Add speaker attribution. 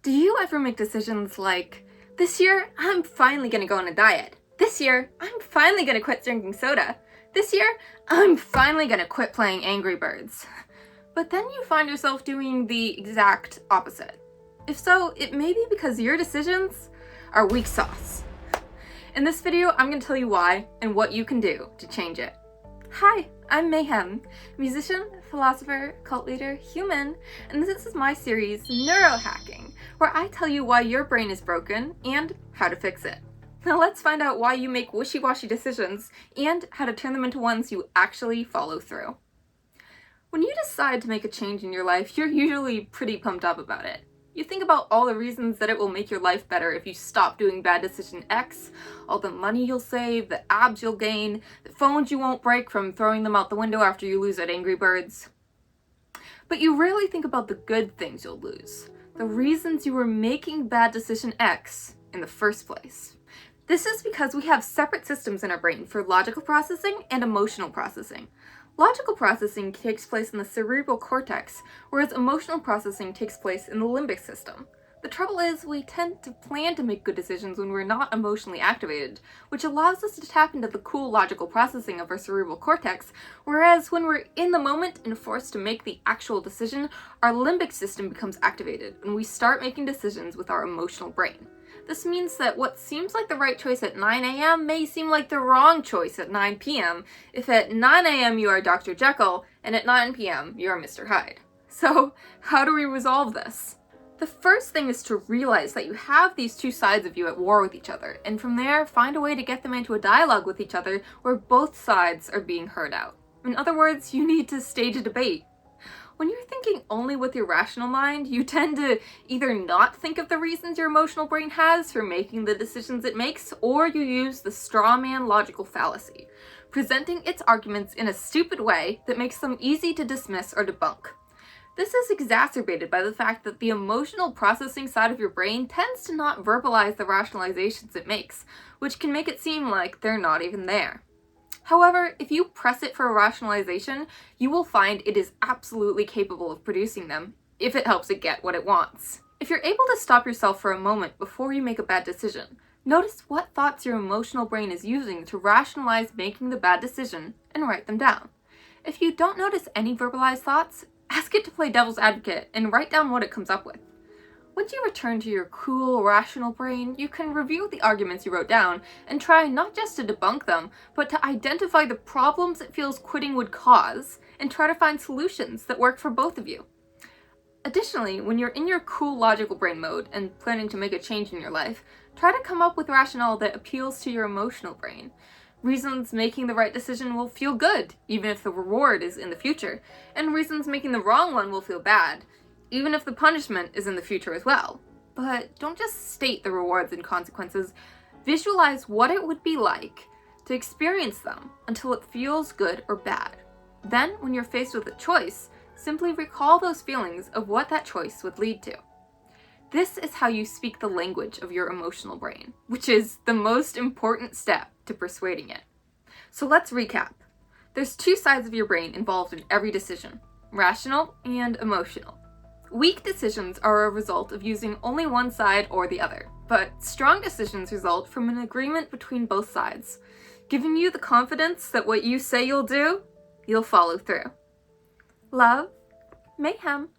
Speaker 1: Do you ever make decisions like, this year, I'm finally gonna go on a diet. This year, I'm finally gonna quit drinking soda. This year, I'm finally gonna quit playing Angry Birds. But then you find yourself doing the exact opposite. If so, it may be because your decisions are weak sauce. In this video, I'm gonna tell you why and what you can do to change it. Hi, I'm Mayhem, musician, philosopher, cult leader, human, and this is my series, Neurohacking, where I tell you why your brain is broken and how to fix it. Now let's find out why you make wishy-washy decisions and how to turn them into ones you actually follow through. When you decide to make a change in your life, you're usually pretty pumped up about it. You think about all the reasons that it will make your life better if you stop doing bad decision X, all the money you'll save, the abs you'll gain, the phones you won't break from throwing them out the window after you lose at Angry Birds. But you rarely think about the good things you'll lose, the reasons you were making bad decision X in the first place. This is because we have separate systems in our brain for logical processing and emotional processing. Logical processing takes place in the cerebral cortex, whereas emotional processing takes place in the limbic system. The trouble is, we tend to plan to make good decisions when we're not emotionally activated, which allows us to tap into the cool logical processing of our cerebral cortex, whereas when we're in the moment and forced to make the actual decision, our limbic system becomes activated, and we start making decisions with our emotional brain. This means that what seems like the right choice at 9 a.m. may seem like the wrong choice at 9 p.m. if at 9 a.m. you are Dr. Jekyll and at 9 p.m. you are Mr. Hyde. So, how do we resolve this? The first thing is to realize that you have these two sides of you at war with each other, and from there, find a way to get them into a dialogue with each other where both sides are being heard out. In other words, you need to stage a debate. When you're thinking only with your rational mind, you tend to either not think of the reasons your emotional brain has for making the decisions it makes, or you use the straw man logical fallacy, presenting its arguments in a stupid way that makes them easy to dismiss or debunk. This is exacerbated by the fact that the emotional processing side of your brain tends to not verbalize the rationalizations it makes, which can make it seem like they're not even there. However, if you press it for a rationalization, you will find it is absolutely capable of producing them, if it helps it get what it wants. If you're able to stop yourself for a moment before you make a bad decision, notice what thoughts your emotional brain is using to rationalize making the bad decision and write them down. If you don't notice any verbalized thoughts, ask it to play devil's advocate and write down what it comes up with. Once you return to your cool, rational brain, you can review the arguments you wrote down and try not just to debunk them, but to identify the problems it feels quitting would cause and try to find solutions that work for both of you. Additionally, when you're in your cool, logical brain mode and planning to make a change in your life, try to come up with rationale that appeals to your emotional brain. Reasons making the right decision will feel good, even if the reward is in the future, and reasons making the wrong one will feel bad, even if the punishment is in the future as well. But don't just state the rewards and consequences, visualize what it would be like to experience them until it feels good or bad. Then, when you're faced with a choice, simply recall those feelings of what that choice would lead to. This is how you speak the language of your emotional brain, which is the most important step to persuading it. So let's recap. There's two sides of your brain involved in every decision, rational and emotional. Weak decisions are a result of using only one side or the other, but strong decisions result from an agreement between both sides, giving you the confidence that what you say you'll do, you'll follow through. Love, Mayhem.